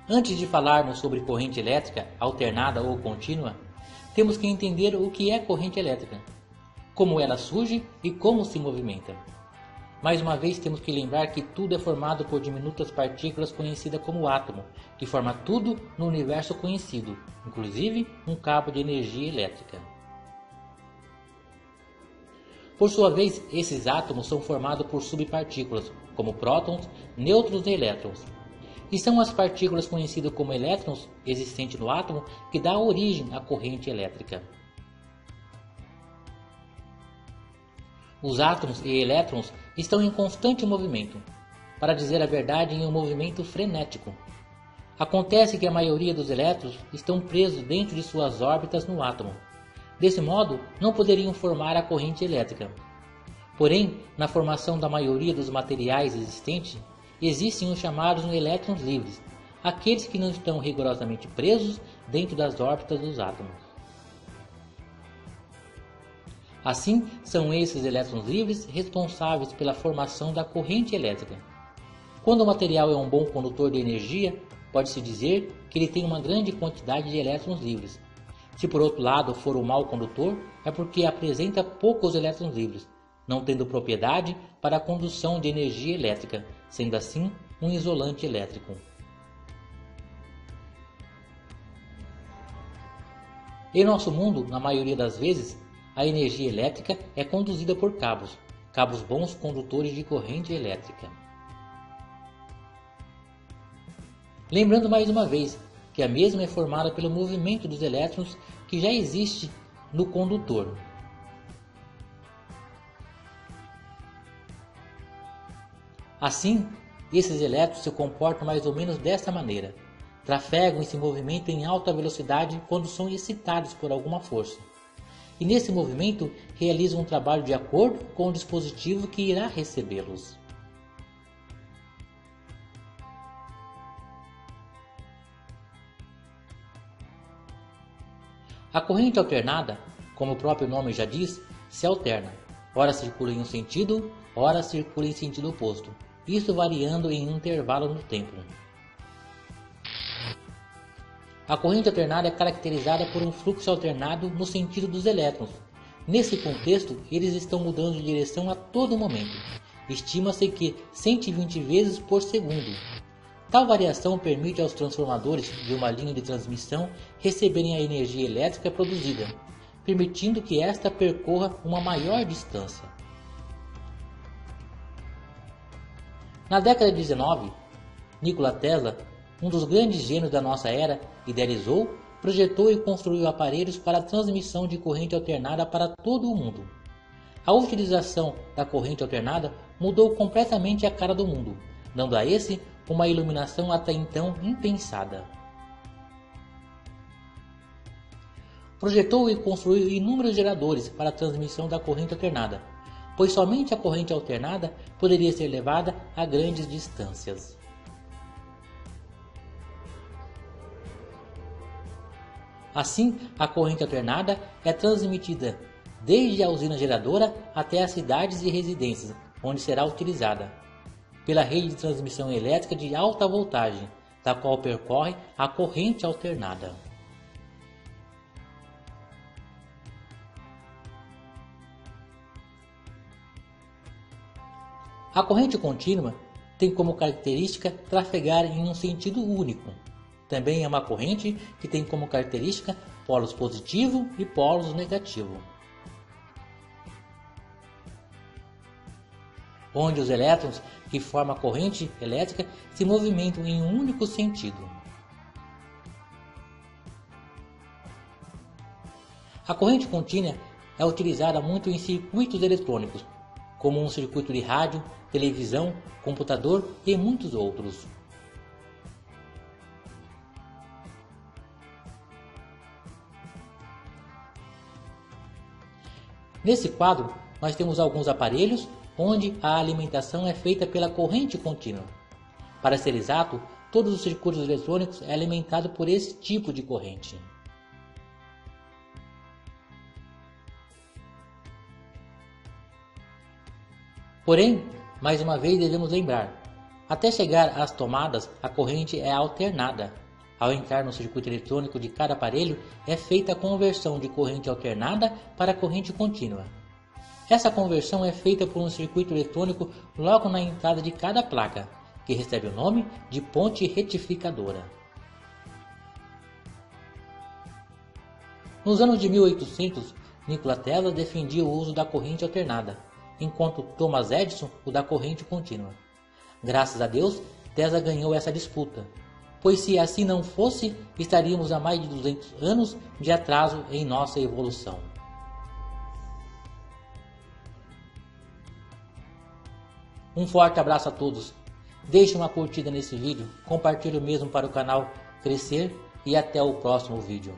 Antes de falarmos sobre corrente elétrica alternada ou contínua, temos que entender o que é corrente elétrica, como ela surge e como se movimenta. Mais uma vez temos que lembrar que tudo é formado por diminutas partículas conhecidas como átomo, que forma tudo no universo conhecido, inclusive um cabo de energia elétrica. Por sua vez, esses átomos são formados por subpartículas, como prótons, nêutrons e elétrons. E são as partículas conhecidas como elétrons existentes no átomo que dá origem à corrente elétrica. Os átomos e elétrons estão em constante movimento, para dizer a verdade, em um movimento frenético. Acontece que a maioria dos elétrons estão presos dentro de suas órbitas no átomo. Desse modo, não poderiam formar a corrente elétrica. Porém, na formação da maioria dos materiais existentes, existem os chamados elétrons livres, aqueles que não estão rigorosamente presos dentro das órbitas dos átomos. Assim, são esses elétrons livres responsáveis pela formação da corrente elétrica. Quando o material é um bom condutor de energia, pode-se dizer que ele tem uma grande quantidade de elétrons livres. Se por outro lado for um mau condutor, é porque apresenta poucos elétrons livres, não tendo propriedade para a condução de energia elétrica, sendo assim um isolante elétrico. Em nosso mundo, na maioria das vezes, a energia elétrica é conduzida por cabos bons condutores de corrente elétrica. Lembrando mais uma vez que a mesma é formada pelo movimento dos elétrons que já existe no condutor. Assim, esses elétrons se comportam mais ou menos desta maneira. Trafegam e se movimentam em alta velocidade quando são excitados por alguma força. E nesse movimento realizam um trabalho de acordo com o dispositivo que irá recebê-los. A corrente alternada, como o próprio nome já diz, se alterna. Ora circula em um sentido, ora circula em sentido oposto, isso variando em um intervalo no tempo. A corrente alternada é caracterizada por um fluxo alternado no sentido dos elétrons. Nesse contexto, eles estão mudando de direção a todo momento. Estima-se que 120 vezes por segundo. Tal variação permite aos transformadores de uma linha de transmissão receberem a energia elétrica produzida, permitindo que esta percorra uma maior distância. Na década de 19, Nikola Tesla, um dos grandes gênios da nossa era, idealizou, projetou e construiu aparelhos para a transmissão de corrente alternada para todo o mundo. A utilização da corrente alternada mudou completamente a cara do mundo, dando a esse uma iluminação até então impensada. Projetou e construiu inúmeros geradores para a transmissão da corrente alternada, pois somente a corrente alternada poderia ser levada a grandes distâncias. Assim, a corrente alternada é transmitida desde a usina geradora até as cidades e residências, onde será utilizada, pela rede de transmissão elétrica de alta voltagem, da qual percorre a corrente alternada. A corrente contínua tem como característica trafegar em um sentido único. Também é uma corrente que tem como característica polos positivo e polos negativo, onde os elétrons que formam a corrente elétrica se movimentam em um único sentido. A corrente contínua é utilizada muito em circuitos eletrônicos, como um circuito de rádio, televisão, computador e muitos outros. Nesse quadro, nós temos alguns aparelhos onde a alimentação é feita pela corrente contínua. Para ser exato, todos os circuitos eletrônicos é alimentado por esse tipo de corrente. Porém, mais uma vez devemos lembrar, Até chegar às tomadas, a corrente é alternada. Ao entrar no circuito eletrônico de cada aparelho, é feita a conversão de corrente alternada para corrente contínua. Essa conversão é feita por um circuito eletrônico logo na entrada de cada placa, que recebe o nome de ponte retificadora. Nos anos de 1800, Nikola Tesla defendia o uso da corrente alternada, enquanto Thomas Edison o da corrente contínua. Graças a Deus, Tesla ganhou essa disputa, pois se assim não fosse, estaríamos há mais de 200 anos de atraso em nossa evolução. Um forte abraço a todos. Deixe uma curtida nesse vídeo, compartilhe o mesmo para o canal crescer e até o próximo vídeo.